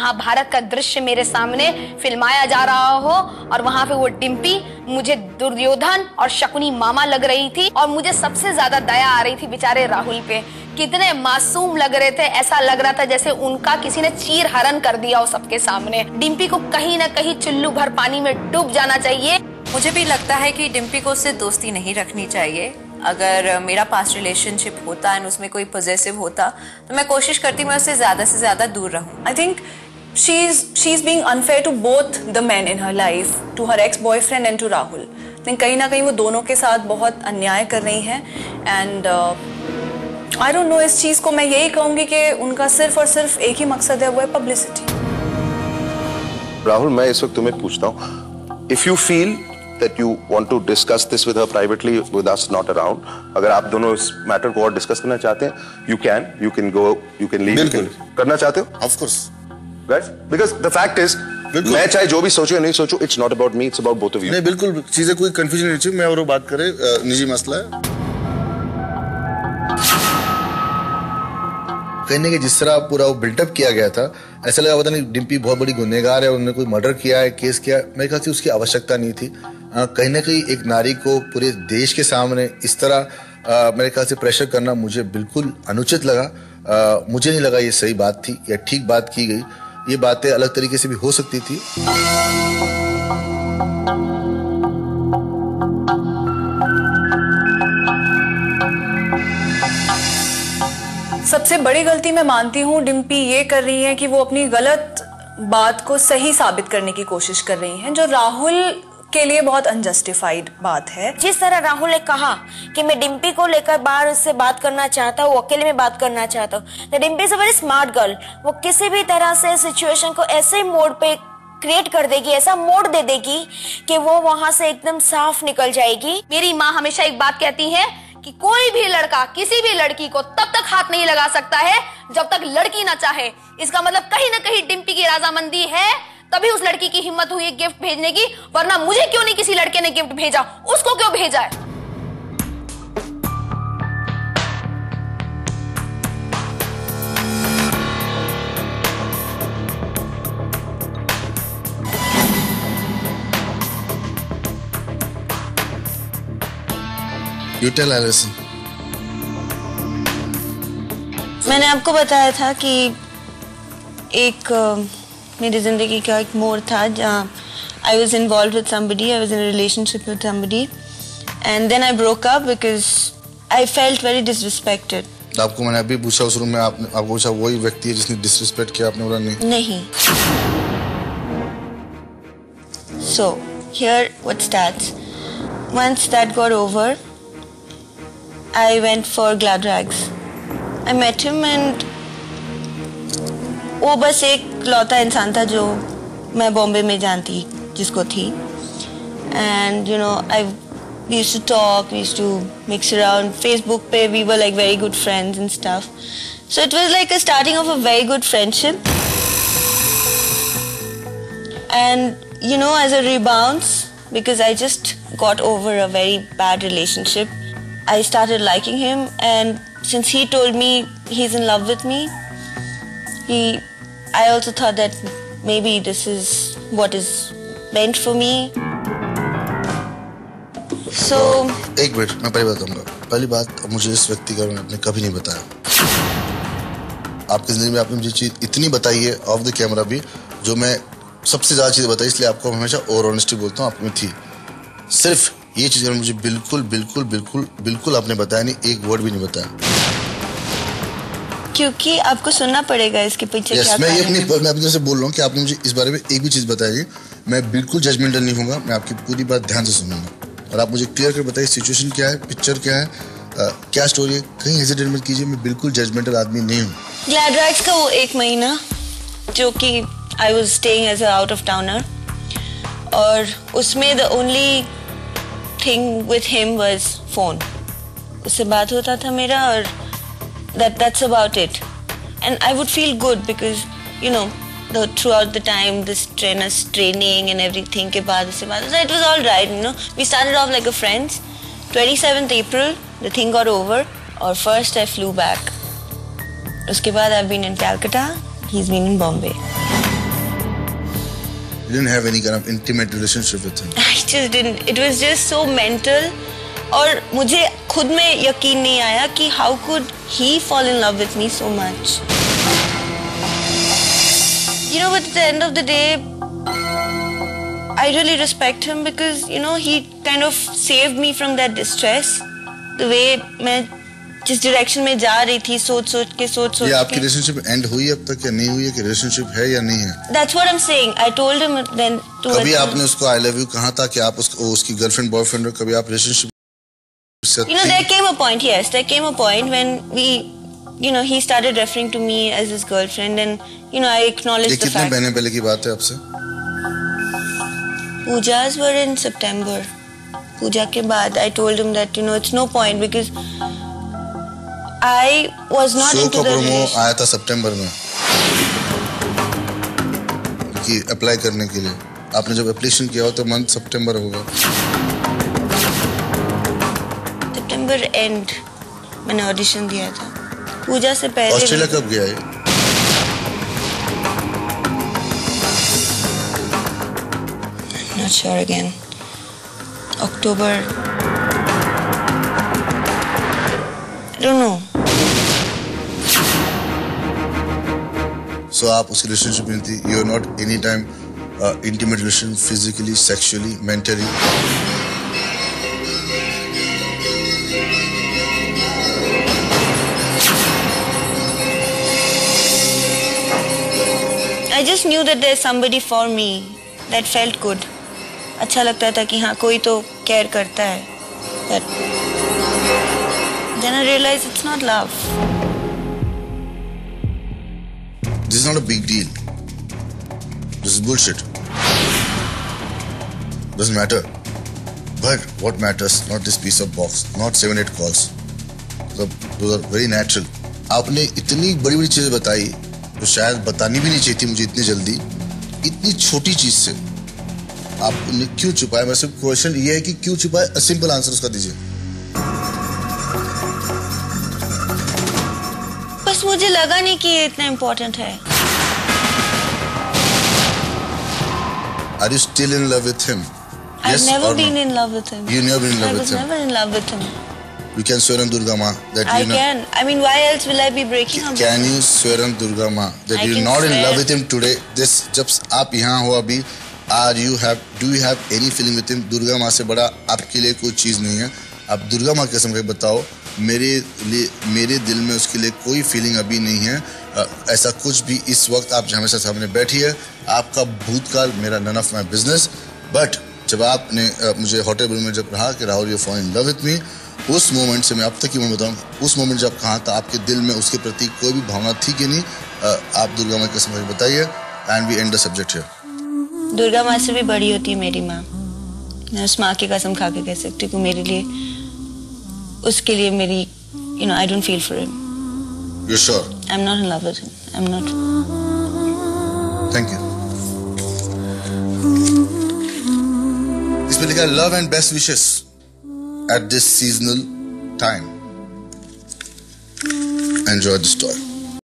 महाभारत का दृश्य मेरे सामने फिल्माया जा रहा हो और वहां पे वो डिम्पी मुझे दुर्योधन और शकुनी मामा लग रही थी और मुझे सबसे ज्यादा दया आ रही थी बेचारे राहुल पे। कितने मासूम लग रहे थे, ऐसा लग रहा था जैसे उनका किसी ने चीर हरण कर दिया हो सबके सामने। डिम्पी को कहीं ना कहीं चुल्लू भर पानी में डूब जाना चाहिए। मुझे भी लगता है कि डिम्पी को उससे दोस्ती नहीं रखनी चाहिए। अगर मेरा पास्ट रिलेशनशिप होता एंड उसमें कोई पॉजिटिव होता तो मैं कोशिश करती मैं उससे ज़्यादा दूर रहूं। I think she is being unfair to both the men in her life, to her ex boyfriend and to Rahul. लेकिन कहीं ना कहीं वो दोनों के साथ बहुत अन्याय कर रही हैं एंड आई डोंट नो, इस चीज़ को मैं यही कहूँगी कि उनका सिर्फ और सिर्फ एक ही मकसद है, वो है पब्लिसिटी। राहुल, मैं इस वक्त तुम्हें पूछता हूँ, if you feel that you want to discuss this with her privately with us not around, अगर आप दोनों इस मैटर को और डिस्कस करना चाहते हैं, you can go, you can leave, करना चाहते हो? Of course, right? Because the fact is, मैं चाहे जो भी सोचूं या नहीं सोचूं, it's not about me, it's about both of you. नहीं, बिल्कुल चीजें कोई कंफ्यूजन नहीं चाहिए, मैं और वो बात करें, निजी मसला है। कहने के जिस तरह पूरा वो बिल्टअप किया गया था, ऐसा लगा पता नहीं डिम्पी बहुत बड़ी गुनहगार है, उन्होंने कोई मर्डर किया है, केस किया है। मेरे ख्याल से उसकी आवश्यकता नहीं थी। कहीं ना कहीं एक नारी को पूरे देश के सामने इस तरह मेरे ख्याल से प्रेशर करना मुझे बिल्कुल अनुचित लगा। मुझे नहीं लगा ये सही बात थी या ठीक बात की गई। ये बातें अलग तरीके से भी हो सकती थी। सबसे बड़ी गलती मैं मानती हूँ डिम्पी ये कर रही है कि वो अपनी गलत बात को सही साबित करने की कोशिश कर रही हैं, जो राहुल के लिए बहुत अनजस्टिफाइड बात है। जिस तरह राहुल ने कहा कि मैं डिम्पी को लेकर बाहर उससे बात करना चाहता हूँ, अकेले में बात करना चाहता हूँ। Dimpy is a very smart girl. वो किसी भी तरह से सिचुएशन को ऐसे मोड पे क्रिएट कर देगी, ऐसा मोड़ दे देगी कि वो वहां से एकदम साफ निकल जाएगी। मेरी माँ हमेशा एक बात कहती है कि कोई भी लड़का किसी भी लड़की को तब तक हाथ नहीं लगा सकता है जब तक लड़की ना चाहे। इसका मतलब कहीं ना कहीं डिम्पी की राजामंदी है, तभी उस लड़की की हिम्मत हुई गिफ्ट भेजने की, वरना मुझे क्यों नहीं किसी लड़के ने गिफ्ट भेजा, उसको क्यों भेजा है? You tell Alison. मैंने आपको बताया था कि एक मेरी जिंदगी का एक मोड़ था जहाँ I was involved with somebody, I was in a relationship with somebody, and then I broke up because I felt very disrespected. आपको मैंने अभी पूछा उस रूम में, आपको पूछा वही व्यक्ति है जिसने डिसरिस्पेक्ट किया, आपने बोला नहीं। नहीं। So here what starts. Once that got over, I went for Glad Rags. I met him and वो बस एक लौता इंसान था जो मैं बॉम्बे में जानती जिसको थी। And you know, we used to talk, we used to mix around. Facebook पे we were like very good friends and stuff. So it was like a starting of a very good friendship. And you know, as a rebound, because I just got over a very bad relationship, I started liking him, and since he told me he's in love with me, I also thought that maybe this is what is meant for me. So एक minute, मैं पहले बताऊंगा। पहली बात, मुझे इस व्यक्ति का आपने कभी नहीं बताया। आपकी जिंदगी में आपने मुझे चीज इतनी बताई है ऑफ द कैमरा भी, जो मैं सबसे ज्यादा चीजें बताई, इसलिए आपको हमेशा और ऑनेस्टी बोलता हूँ, आप में थी। सिर्फ ये चीज मुझे बिल्कुल बिल्कुल बिल्कुल बिल्कुल आपने बताया नहीं, एक वर्ड भी नहीं बताया। क्योंकि आपको सुनना पड़ेगा इसके पीछे क्या मैं ये नहीं, मैं अपने से बोल रहा हूँ कि आपने मुझे इस बारे में एक भी चीज बताई, मैं बिल्कुल जजमेंटल नहीं होगा, मैं आपकी पूरी बात ध्यान से सुनूंगा और आप मुझे क्लियर कर बताइए सिचुएशन क्या है, पिक्चर क्या है, क्या स्टोरी है। कहीं हेजिटेट मत कीजिए, मैं बिल्कुल जजमेंटल आदमी नहीं हूँ। ग्लैड रैग्स का वो एक महीना जो कि I was staying as a out of towner, और उसमें the only thing with him was phone. उससे बात होता था मेरा, और that's about it. And I would feel good because you know throughout the time this training and everything के बाद उससे बात, so it was all right, you know, we started off like a friends. 27th April the thing got over, और first I flew back. उसके बाद I've been in Calcutta, he's been in Bombay. You didn't have any kind of intimate relationship with him. I just didn't. It was just so mental. और मुझे खुद में यकीन नहीं आया कि how could he fall in love with me so much. You know, but at the end of the day, I really respect him because, you know, he kind of saved me from that distress. The way मैं जिस direction में जा रही थी सोच के ये आपकी रिलेशनशिप एंड हुई अब तक या नहीं हुई है कि रिलेशनशिप है या नहीं है? That's what I'm saying. I told him then. कभी आपने उसको I love you कहा था कि आप उसकी गर्लफ्रेंड बॉयफ्रेंड हो? कभी आप relationship? You know, there came a point. Yes, there came a point when we, you know, he started referring to me as his girlfriend, and you know, I acknowledged the fact. ये कितने महीने पहले की बात है आपसे? Pujas were in September. Puja के बाद I told him that, you know, it's no point because I was not into the relationship. आया था सितंबर में कि अप्लाई करने के लिए. आपने जब एप्लीकेशन किया हो तो मंथ सितंबर होगा. सितंबर एंड मैंने ऑडिशन दिया था. पूजा से पहले. ऑस्ट्रेलिया कब गया है? Not sure again. October. I don't know. So आप उस रिलेशनशिप में थी. You are not any time intimate relation, physically, sexually, mentally. I just knew that there's somebody for me that felt good. अच्छा लगता था कि हाँ कोई तो केयर करता है. But then I realized it's not love. This is not a big deal. This is bullshit. Doesn't matter. But what matters, not this piece of box, not 7-8 calls. Those are very natural. आपने इतनी बड़ी-बड़ी चीजें बताई तो शायद बतानी भी नहीं चाहिए थी मुझे इतनी जल्दी. इतनी छोटी चीज से आपने क्यों छुपाया? मेरा सिर्फ क्वेश्चन ये है कि क्यों छुपाया? सिंपल आंसर उसका दीजिए. बस मुझे लगा नहीं कि ये इतना इम्पोर्टेंट है. Are you still in love with him? I've Yes never or been no? in love with him. You never been in love I with was him. never in love with him. You can swear on Durga Ma that I you know. can. I mean, why else will I be breaking up? Can you swear on Durga Ma that I you're can not in swear. love with him today? This जब आप यहाँ हो अभी, do you have any feeling with him? Durga माँ से बड़ा आपके लिए कोई चीज नहीं है. आप दुर्गा माँ की कसम करके बताओ, मेरे दिल में उसके लिए कोई फीलिंग अभी नहीं है. ऐसा कुछ भी इस वक्त आप हमेशा सामने बैठी है. आपका भूतकाल मेरा none of my business. But जब आपने मुझे होटल रूम में जब कहा कि Rahul you fall in love with me, उस मोमेंट से मैं अब तक की मैं बताऊँ, उस मोमेंट जब कहा था आपके दिल में उसके प्रति कोई भी भावना थी कि नहीं? आप दुर्गा माँ की कसम करके बताइए. And we end the subject here. Durga माँ से भी बड़ी होती है मेरी माँ. मैं उस माँ की कसम खा के कह सकती हूँ मेरे लिए, उसके लिए मेरी, you know, I don't feel for him. You're sure? I'm not in love with him. I'm not. Thank you. इसमें लिखा love and best wishes at this seasonal time. Enjoy the story.